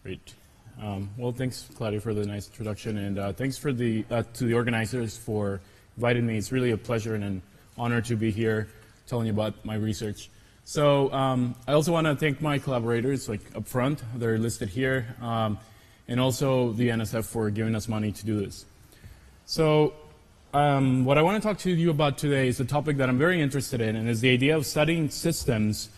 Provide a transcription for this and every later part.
Great. Well, thanks, Claudia, for the nice introduction, and thanks for to the organizers for inviting me. It's really a pleasure and an honor to be here telling you about my research. So I also want to thank my collaborators, like up front, they're listed here, and also the NSF for giving us money to do this. So what I want to talk to you about today is a topic that I'm very interested in, and is the idea of studying systems,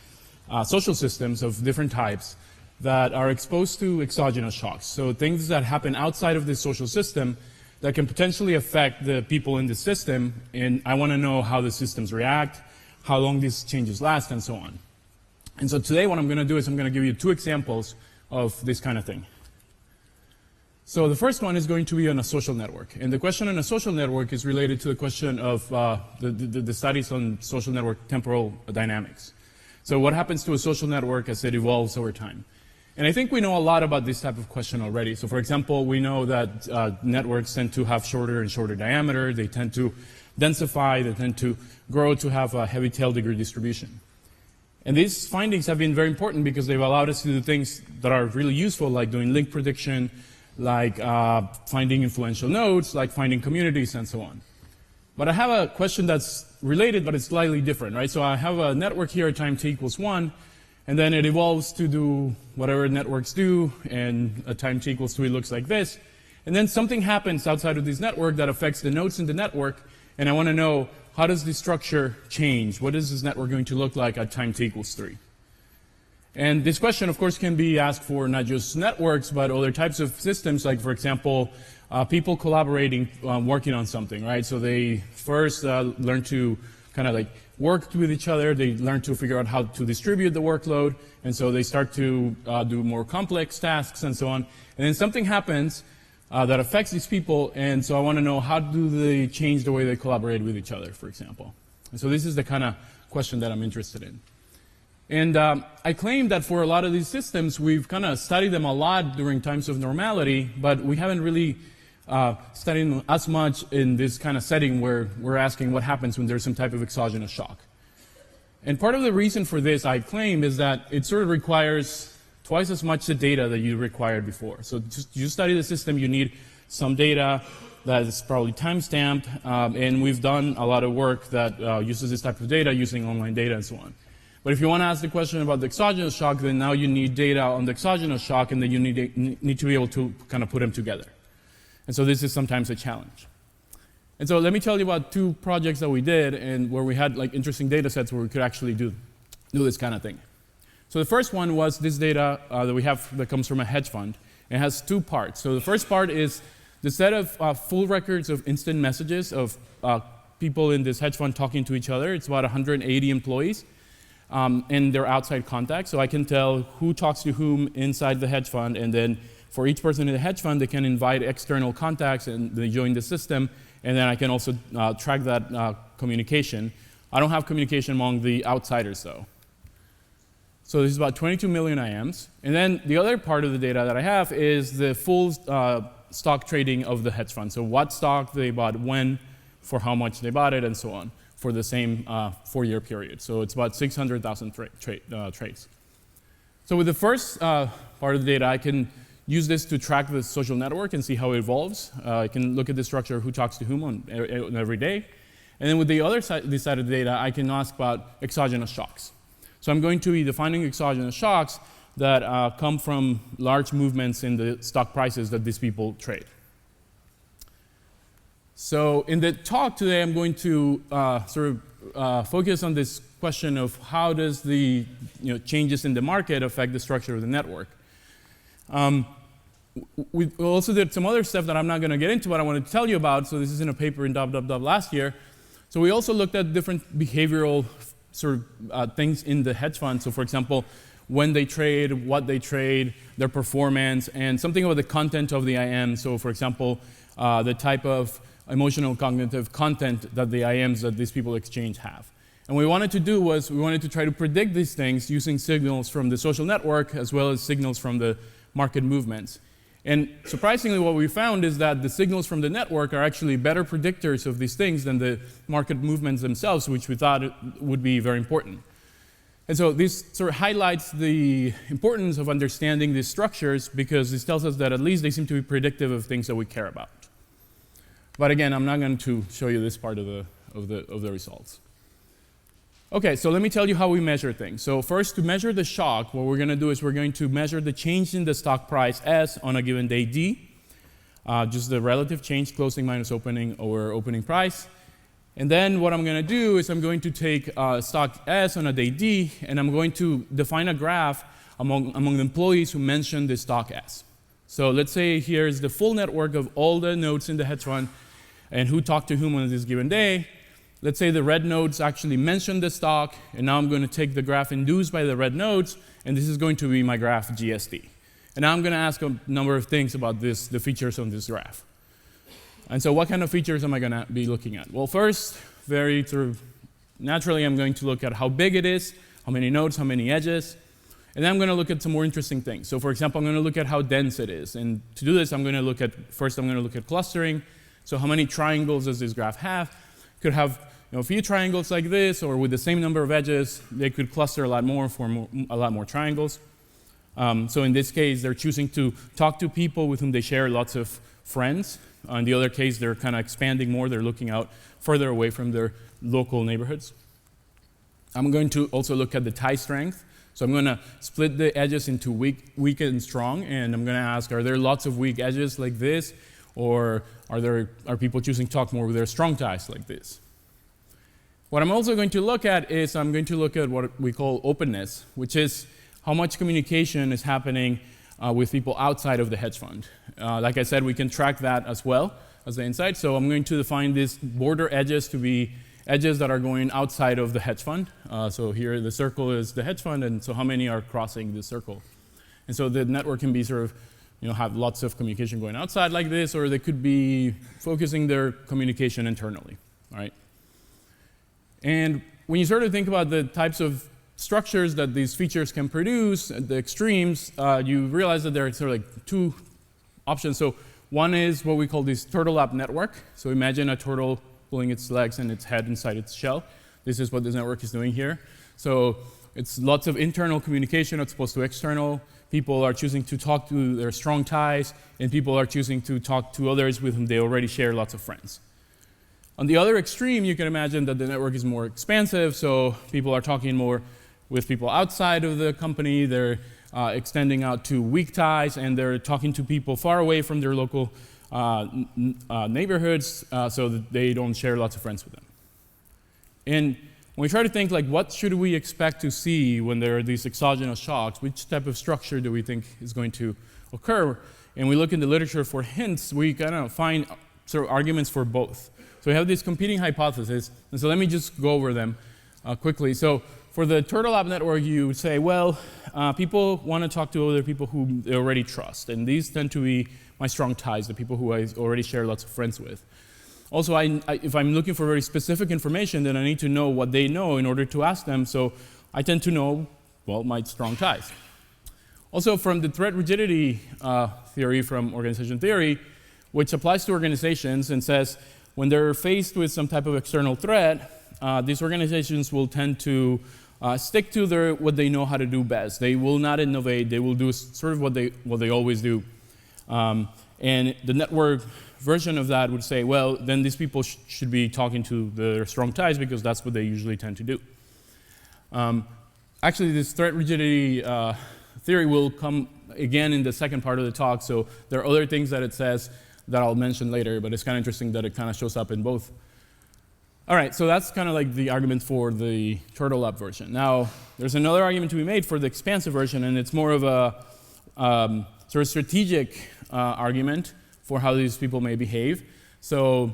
social systems of different types that are exposed to exogenous shocks. So things that happen outside of the social system that can potentially affect the people in the system, and I want to know how the systems react, how long these changes last, and so on. And so today what I'm going to do is I'm going to give you two examples of this kind of thing. So the first one is going to be on a social network. And the question on a social network is related to the question of the studies on social network temporal dynamics. So what happens to a social network as it evolves over time? And I think we know a lot about this type of question already. So for example, we know that networks tend to have shorter and shorter diameter. They tend to densify. They tend to grow to have a heavy tail degree distribution. And these findings have been very important because they've allowed us to do things that are really useful, like doing link prediction, like finding influential nodes, like finding communities, and so on. But I have a question that's related, but it's slightly different, right? So I have a network here at time t equals 1, and then it evolves to do whatever networks do, and at time t equals 3 looks like this. And then something happens outside of this network that affects the nodes in the network, and I want to know, how does the structure change? What is this network going to look like at time t equals 3? And this question, of course, can be asked for not just networks, but other types of systems, like, for example, people collaborating, working on something, right? So they first learn to kind of like work with each other. They learn to figure out how to distribute the workload. And so they start to do more complex tasks and so on. And then something happens that affects these people. And so I want to know, how do they change the way they collaborate with each other, for example? And so this is the kind of question that I'm interested in. And I claim that for a lot of these systems, we've kind of studied them a lot during times of normality, but we haven't really studied them as much in this kind of setting where we're asking what happens when there's some type of exogenous shock. And part of the reason for this, I claim, is that it sort of requires twice as much the data that you required before. So you study the system, you need some data that is probably time-stamped, and we've done a lot of work that uses this type of data using online data and so on. But if you want to ask the question about the exogenous shock, then now you need data on the exogenous shock, and then you need to be able to kind of put them together. And so this is sometimes a challenge. And so let me tell you about two projects that we did and where we had like interesting data sets where we could actually do this kind of thing. So the first one was this data that we have that comes from a hedge fund. It has two parts. So the first part is the set of full records of instant messages of people in this hedge fund talking to each other. It's about 180 employees. And their outside contacts, so I can tell who talks to whom inside the hedge fund, and then for each person in the hedge fund, they can invite external contacts and they join the system, and then I can also track that communication. I don't have communication among the outsiders, though. So this is about 22 million IMs. And then the other part of the data that I have is the full stock trading of the hedge fund. So what stock they bought when, for how much they bought it, and so on, for the same 4-year period. So it's about 600,000 trades. So with the first part of the data, I can use this to track the social network and see how it evolves. I can look at the structure of who talks to whom on every day. And then with the other side, this side of the data, I can ask about exogenous shocks. So I'm going to be defining exogenous shocks that come from large movements in the stock prices that these people trade. So in the talk today, I'm going to focus on this question of how does the changes in the market affect the structure of the network. We also did some other stuff that I'm not going to get into, but I wanted to tell you about. So this is in a paper in last year. So we also looked at different behavioral things in the hedge fund. So for example, when they trade, what they trade, their performance, and something about the content of the IM. So for example, the type of emotional cognitive content that the IMs that these people exchange have. And what we wanted to do was we wanted to try to predict these things using signals from the social network as well as signals from the market movements. And surprisingly, what we found is that the signals from the network are actually better predictors of these things than the market movements themselves, which we thought would be very important. And so this sort of highlights the importance of understanding these structures, because this tells us that at least they seem to be predictive of things that we care about. But again, I'm not going to show you this part of the results. Okay, so let me tell you how we measure things. So first, to measure the shock, what we're going to do is we're going to measure the change in the stock price S on a given day D, just the relative change, closing minus opening over opening price. And then what I'm going to do is I'm going to take stock S on a day D, and I'm going to define a graph among the employees who mentioned the stock S. So let's say here's the full network of all the nodes in the hedge fund and who talked to whom on this given day. Let's say the red nodes actually mentioned the stock, and now I'm going to take the graph induced by the red nodes, and this is going to be my graph GSD. And now I'm going to ask a number of things about the features on this graph. And so what kind of features am I going to be looking at? Well, first, very sort of naturally, I'm going to look at how big it is, how many nodes, how many edges. And then I'm going to look at some more interesting things. So for example, I'm going to look at how dense it is. And to do this, I'm going to look at clustering. So how many triangles does this graph have? Could have a few triangles like this, or with the same number of edges, they could cluster a lot more for a lot more triangles. So in this case, they're choosing to talk to people with whom they share lots of friends. In the other case, they're kind of expanding more. They're looking out further away from their local neighborhoods. I'm going to also look at the tie strength. So I'm going to split the edges into weak and strong, and I'm going to ask, are there lots of weak edges like this, or are people choosing to talk more with their strong ties like this? What I'm also going to look at is I'm going to look at what we call openness, which is how much communication is happening with people outside of the hedge fund. Like I said, we can track that as well as the insight. So I'm going to define these border edges to be edges that are going outside of the hedge fund. So here the circle is the hedge fund, and so how many are crossing the circle? And so the network can be sort of, have lots of communication going outside like this, or they could be focusing their communication internally, all right? And when you sort of think about the types of structures that these features can produce at the extremes, you realize that there are sort of like two options. So one is what we call this turtle lap network. So imagine a turtle pulling its legs and its head inside its shell. This is what this network is doing here. So it's lots of internal communication as opposed to external. People are choosing to talk to their strong ties, and people are choosing to talk to others with whom they already share lots of friends. On the other extreme, you can imagine that the network is more expansive, so people are talking more with people outside of the company. They're extending out to weak ties, and they're talking to people far away from their local neighborhoods, so that they don't share lots of friends with them. And when we try to think, like, what should we expect to see when there are these exogenous shocks, which type of structure do we think is going to occur? And we look in the literature for hints, we kind of find sort of arguments for both. So we have these competing hypotheses, and so let me just go over them quickly. So for the turtle lap network, you would say, well, people want to talk to other people who they already trust, and these tend to be my strong ties, the people who I already share lots of friends with. Also, if I'm looking for very specific information, then I need to know what they know in order to ask them, so I tend to know, well, my strong ties. Also, from the threat rigidity theory from organization theory, which applies to organizations and says when they're faced with some type of external threat, these organizations will tend to stick to what they know how to do best. They will not innovate. They will do sort of what they always do. And the network version of that would say, well, then these people should be talking to their strong ties because that's what they usually tend to do. Actually, this threat rigidity theory will come again in the second part of the talk, so there are other things that it says that I'll mention later, but it's kind of interesting that it kind of shows up in both. All right, so that's kind of like the argument for the turtle lap version. Now, there's another argument to be made for the expansive version, and it's more of a sort of strategic argument for how these people may behave. So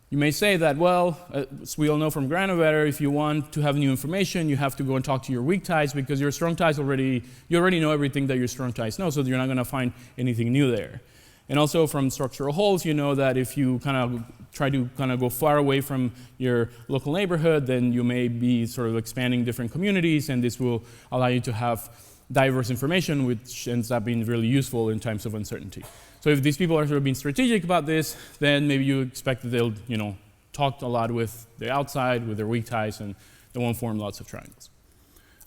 you may say that, well, as we all know from Granovetter, if you want to have new information, you have to go and talk to your weak ties because your strong ties you already know everything that your strong ties know, so you're not going to find anything new there. And also from structural holes, you know that if you kind of try to kind of go far away from your local neighborhood, then you may be sort of expanding different communities, and this will allow you to have diverse information, which ends up being really useful in times of uncertainty. So if these people are sort of being strategic about this, then maybe you expect that they'll, talk a lot with the outside, with their weak ties, and they won't form lots of triangles.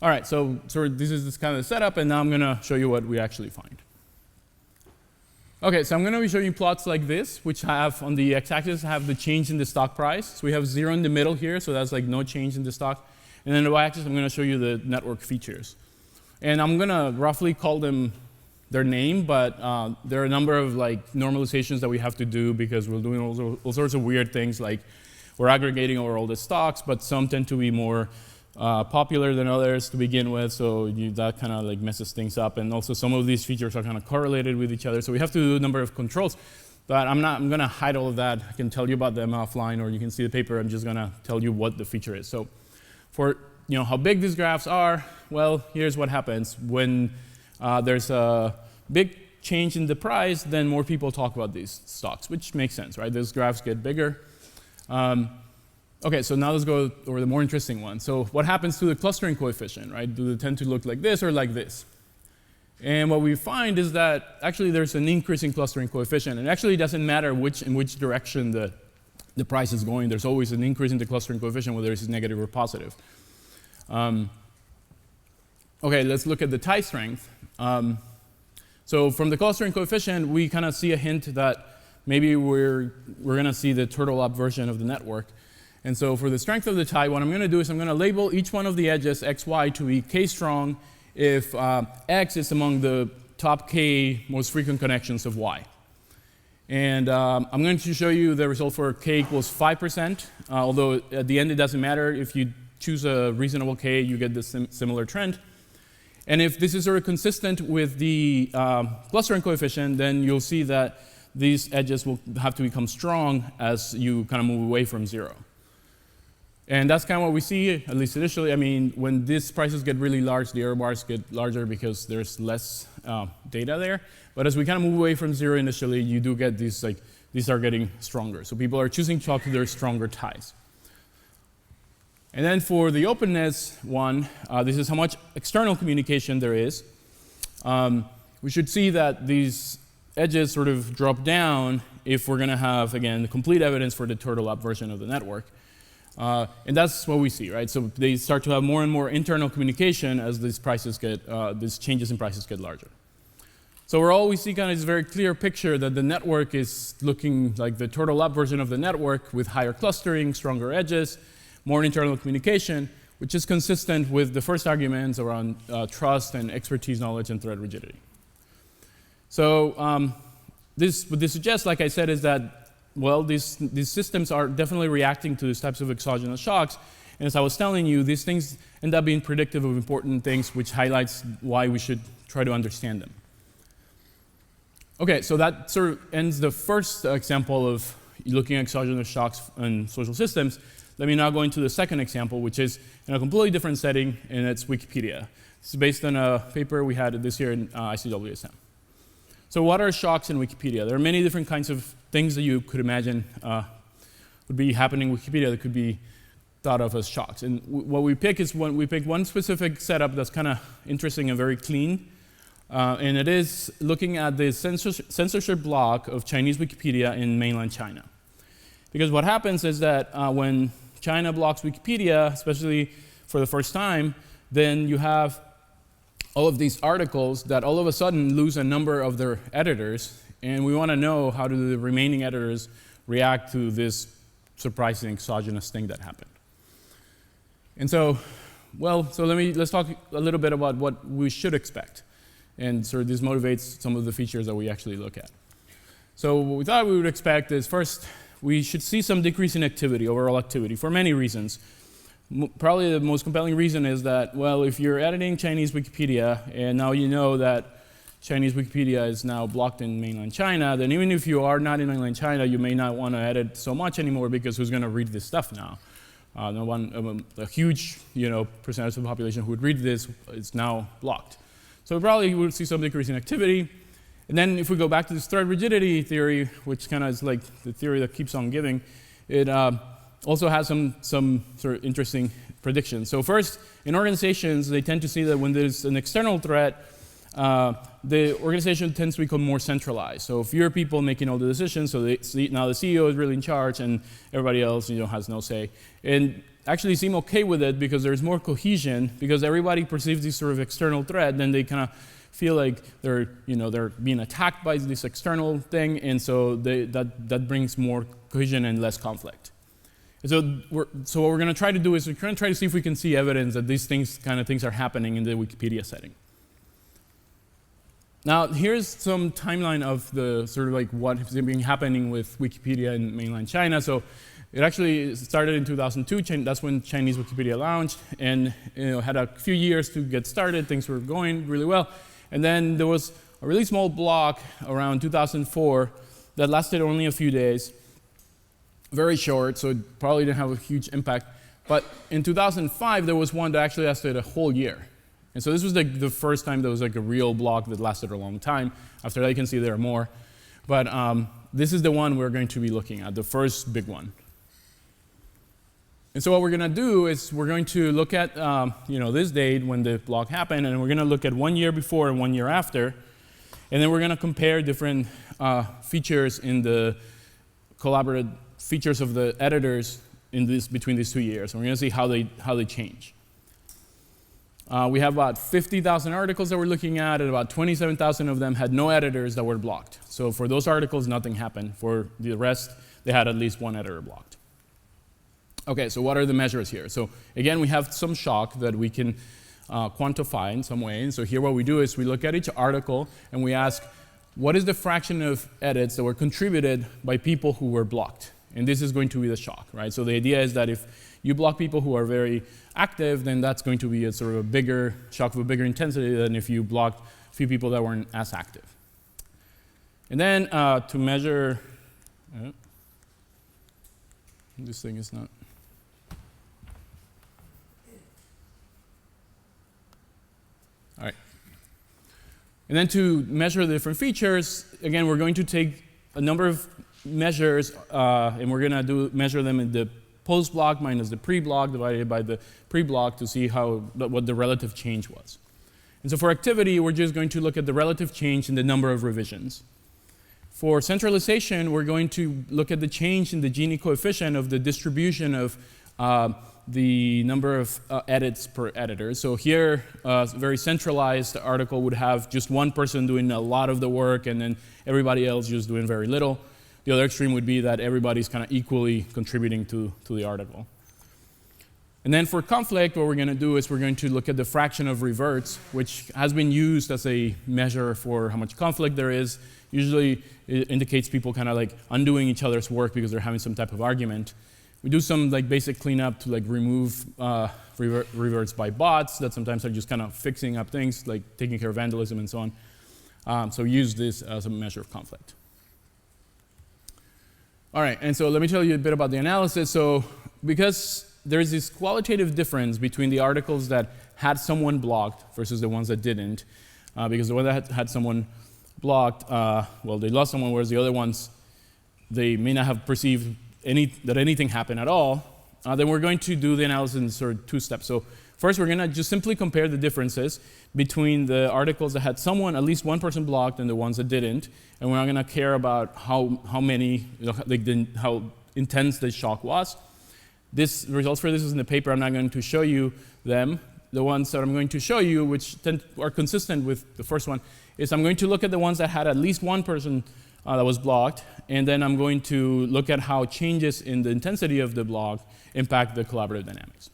All right, so this is kind of the setup, and now I'm going to show you what we actually find. Okay, so I'm going to be showing you plots like this, which have, on the x-axis, have the change in the stock price. So we have 0 in the middle here, so that's like no change in the stock. And then the y-axis, I'm going to show you the network features. And I'm going to roughly call them their name, but there are a number of like normalizations that we have to do because we're doing all sorts of weird things, like we're aggregating over all the stocks, but some tend to be more popular than others to begin with, so that kind of like messes things up. And also some of these features are kind of correlated with each other, so we have to do a number of controls. But I'm going to hide all of that. I can tell you about them offline, or you can see the paper. I'm just going to tell you what the feature is. So for how big these graphs are, well, here's what happens. When there's a big change in the price, then more people talk about these stocks, which makes sense, right? Those graphs get bigger. Okay, so now let's go over the more interesting one. So what happens to the clustering coefficient, right? Do they tend to look like this or like this? And what we find is that actually there's an increase in clustering coefficient. It actually doesn't matter in which direction the price is going. There's always an increase in the clustering coefficient, whether it's negative or positive. Okay, let's look at the tie strength. So from the clustering coefficient, we kind of see a hint that maybe we're going to see the turtle up version of the network. And so for the strength of the tie, what I'm going to do is I'm going to label each one of the edges xy to be k strong if x is among the top k most frequent connections of y. And I'm going to show you the result for k equals 5%, although at the end it doesn't matter. If you choose a reasonable k, you get this similar trend. And if this is sort of consistent with the clustering coefficient, then you'll see that these edges will have to become strong as you kind of move away from 0. And that's kind of what we see, at least initially. I mean, when these prices get really large, the error bars get larger because there's less data there. But as we kind of move away from 0 initially, you do get these, like, these are getting stronger. So people are choosing to talk to their stronger ties. And then for the openness one, this is how much external communication there is. We should see that these edges sort of drop down if we're going to have, again, the complete evidence for the turtle up version of the network. And that's what we see, right? So they start to have more and more internal communication as these changes in prices get larger. So overall, we see kind of this very clear picture that the network is looking like the turtle up version of the network with higher clustering, stronger edges, more internal communication, which is consistent with the first arguments around trust and expertise, knowledge, and thread rigidity. So what this suggests, like I said, is that well, these systems are definitely reacting to these types of exogenous shocks. And as I was telling you, these things end up being predictive of important things, which highlights why we should try to understand them. Okay, so that sort of ends the first example of looking at exogenous shocks in social systems. Let me now go into the second example, which is in a completely different setting, and it's Wikipedia. This is based on a paper we had this year in IC2S2. So what are shocks in Wikipedia? There are many different kinds of things that you could imagine would be happening in Wikipedia that could be thought of as shocks. And what we pick is one specific setup that's kind of interesting and very clean. And it is looking at the censorship block of Chinese Wikipedia in mainland China. Because what happens is that when China blocks Wikipedia, especially for the first time, then you have all of these articles that all of a sudden lose a number of their editors, and we want to know how do the remaining editors react to this surprising exogenous thing that happened. And so, well, so let's talk a little bit about what we should expect. And sort of this motivates some of the features that we actually look at. So what we thought we would expect is first, we should see some decrease in activity, overall activity, for many reasons. Probably the most compelling reason is that, well, if you're editing Chinese Wikipedia, and now you know that Chinese Wikipedia is now blocked in mainland China, then even if you are not in mainland China, you may not want to edit so much anymore because who's going to read this stuff now? A huge percentage of the population who would read this is now blocked. So probably we would see some decrease in activity. And then if we go back to this thread rigidity theory, which kind of is like the theory that keeps on giving, it also has some sort of interesting predictions. So first, in organizations, they tend to see that when there's an external threat, the organization tends to become more centralized. So fewer people making all the decisions, so now the CEO is really in charge and everybody else has no say. And actually seem okay with it because there's more cohesion, because everybody perceives this sort of external threat, then they kind of feel like they're being attacked by this external thing, and so that brings more cohesion and less conflict. And so what we're going to try to do is we're going to try to see if we can see evidence that these kind of things are happening in the Wikipedia setting. Now, here's some timeline of the sort of like what has been happening with Wikipedia in mainland China. So it actually started in 2002. That's when Chinese Wikipedia launched, and had a few years to get started. Things were going really well. And then there was a really small block around 2004 that lasted only a few days, very short, so it probably didn't have a huge impact. But in 2005, there was one that actually lasted a whole year. And so this was the first time there was like a real block that lasted a long time. After that, you can see there are more. But this is the one we're going to be looking at, the first big one. And so what we're going to do is we're going to look at this date when the block happened, and we're going to look at 1 year before and 1 year after. And then we're going to compare different features in the collaborative features of the editors between these 2 years. And we're going to see how they change. We have about 50,000 articles that we're looking at, and about 27,000 of them had no editors that were blocked. So for those articles, nothing happened. For the rest, they had at least one editor blocked. Okay, so what are the measures here? So again, we have some shock that we can quantify in some way. And so here what we do is we look at each article and we ask, what is the fraction of edits that were contributed by people who were blocked? And this is going to be the shock, right? So the idea is that if you block people who are very active, then that's going to be a sort of a bigger shock of a bigger intensity than if you blocked a few people that weren't as active. And then to measure, this thing is not. All right. And then to measure the different features, again, we're going to take a number of measures, and we're going to measure them in the post-block minus the pre-block divided by the pre-block to see what the relative change was. And so for activity, we're just going to look at the relative change in the number of revisions. For centralization, we're going to look at the change in the Gini coefficient of the distribution of the number of edits per editor. So here, a very centralized article would have just one person doing a lot of the work and then everybody else just doing very little. The other extreme would be that everybody's kind of equally contributing to the article. And then for conflict, what we're going to do is we're going to look at the fraction of reverts, which has been used as a measure for how much conflict there is. Usually it indicates people kind of like undoing each other's work because they're having some type of argument. We do some like basic cleanup to like remove reverts by bots that sometimes are just kind of fixing up things, like taking care of vandalism and so on. So use this as a measure of conflict. All right, and so let me tell you a bit about the analysis. So because there's this qualitative difference between the articles that had someone blocked versus the ones that didn't, because the one that had someone blocked, well, they lost someone, whereas the other ones, they may not have perceived that anything happened at all. Then we're going to do the analysis in sort of two steps. So first, we're going to just simply compare the differences between the articles that had at least one person blocked, and the ones that didn't. And we're not going to care about how intense the shock was. This results for this is in the paper. I'm not going to show you them. The ones that I'm going to show you, which are consistent with the first one, is I'm going to look at the ones that had at least one person that was blocked, and then I'm going to look at how changes in the intensity of the block impact the collaborative dynamics.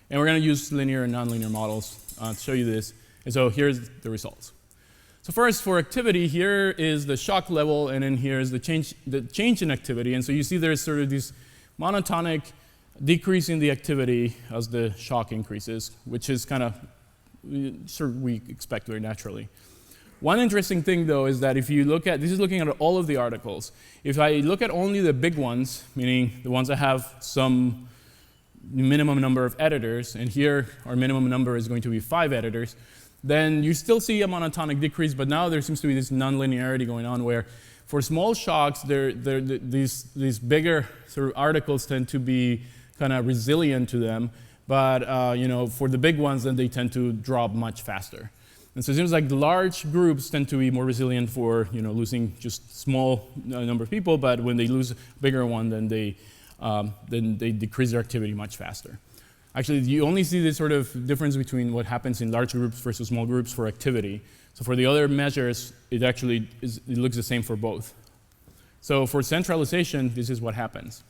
And we're going to use linear and nonlinear models to show you this. And so here's the results. So first, for activity, here is the shock level, and then here's the change in activity. And so you see there's sort of this monotonic decrease in the activity as the shock increases, which is kind of sort of we expect very naturally. One interesting thing, though, is that if you look at, this is looking at all of the articles. If I look at only the big ones, meaning the ones that have some minimum number of editors, and here our minimum number is going to be 5 editors, then you still see a monotonic decrease, but now there seems to be this nonlinearity going on where for small shocks, these bigger sort of articles tend to be kind of resilient to them, but for the big ones, then they tend to drop much faster. And so it seems like the large groups tend to be more resilient for losing just small number of people, but when they lose a bigger one, then they decrease their activity much faster. Actually, you only see this sort of difference between what happens in large groups versus small groups for activity. So for the other measures, it actually it looks the same for both. So for centralization, this is what happens.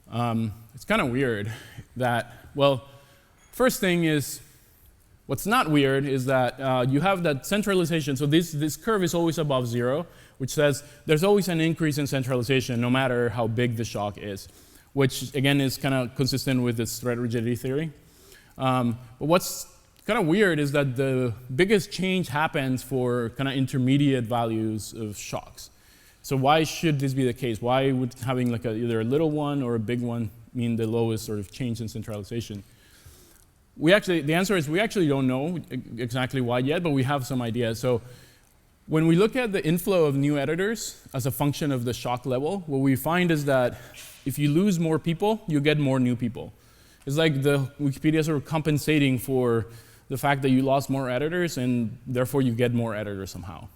It's kind of weird that, well, first thing is, what's not weird is that you have that centralization. So this curve is always above 0, which says there's always an increase in centralization no matter how big the shock is, which again is kind of consistent with this thread rigidity theory. But what's kind of weird is that the biggest change happens for kind of intermediate values of shocks. So why should this be the case? Why would having like either a little one or a big one mean the lowest sort of change in centralization? The answer is we actually don't know exactly why yet, but we have some idea. So when we look at the inflow of new editors as a function of the shock level, what we find is that if you lose more people, you get more new people. It's like the Wikipedia sort of compensating for the fact that you lost more editors, and therefore you get more editors somehow.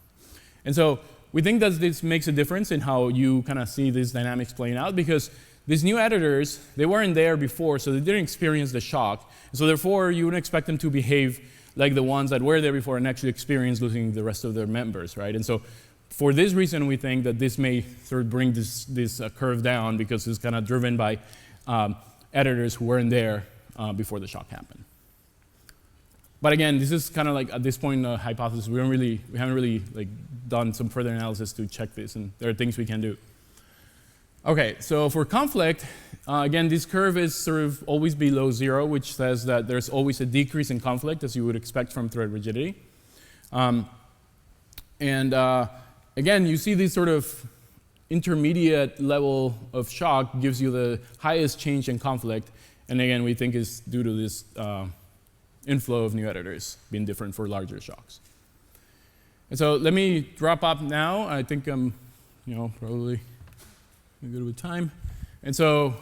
And so we think that this makes a difference in how you kind of see these dynamics playing out, because these new editors, they weren't there before, so they didn't experience the shock. So therefore, you wouldn't expect them to behave like the ones that were there before and actually experience losing the rest of their members, right? And so for this reason, we think that this may sort of bring this curve down, because it's kind of driven by editors who weren't there before the shock happened. But again, this is kind of like, at this point, a hypothesis. We haven't really like done some further analysis to check this, and there are things we can do. Okay, so for conflict, again, this curve is sort of always below 0, which says that there's always a decrease in conflict, as you would expect from thread rigidity. Again, you see this sort of intermediate level of shock gives you the highest change in conflict, and again, we think is due to this inflow of new editors being different for larger shocks. And so let me wrap up now. I think I'm, probably good with time. And so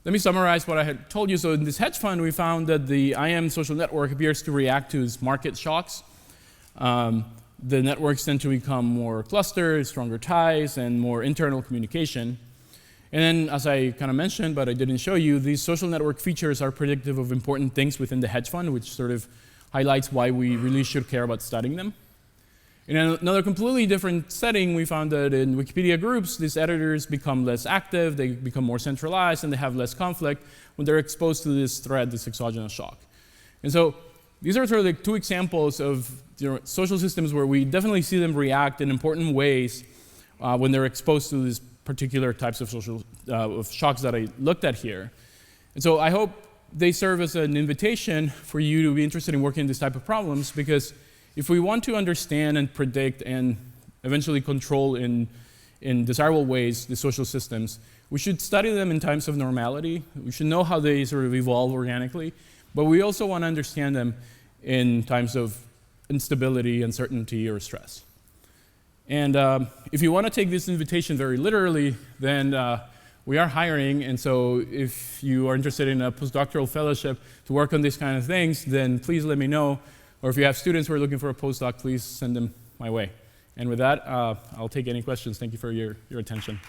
let me summarize what I had told you. So in this hedge fund, we found that the IM social network appears to react to market shocks. The networks tend to become more clustered, stronger ties, and more internal communication. And then, as I kind of mentioned, but I didn't show you, these social network features are predictive of important things within the hedge fund, which sort of highlights why we really should care about studying them. In another completely different setting, we found that in Wikipedia groups, these editors become less active, they become more centralized, and they have less conflict when they're exposed to this thread, this exogenous shock. And so these are sort of like 2 examples of social systems where we definitely see them react in important ways when they're exposed to these particular types of social shocks that I looked at here. And so I hope they serve as an invitation for you to be interested in working in this type of problems, because if we want to understand and predict and eventually control in desirable ways the social systems, we should study them in times of normality. We should know how they sort of evolve organically, but we also want to understand them in times of instability, uncertainty, or stress. And if you want to take this invitation very literally, then we are hiring, and so if you are interested in a postdoctoral fellowship to work on these kind of things, then please let me know. Or if you have students who are looking for a postdoc, please send them my way. And with that, I'll take any questions. Thank you for your attention.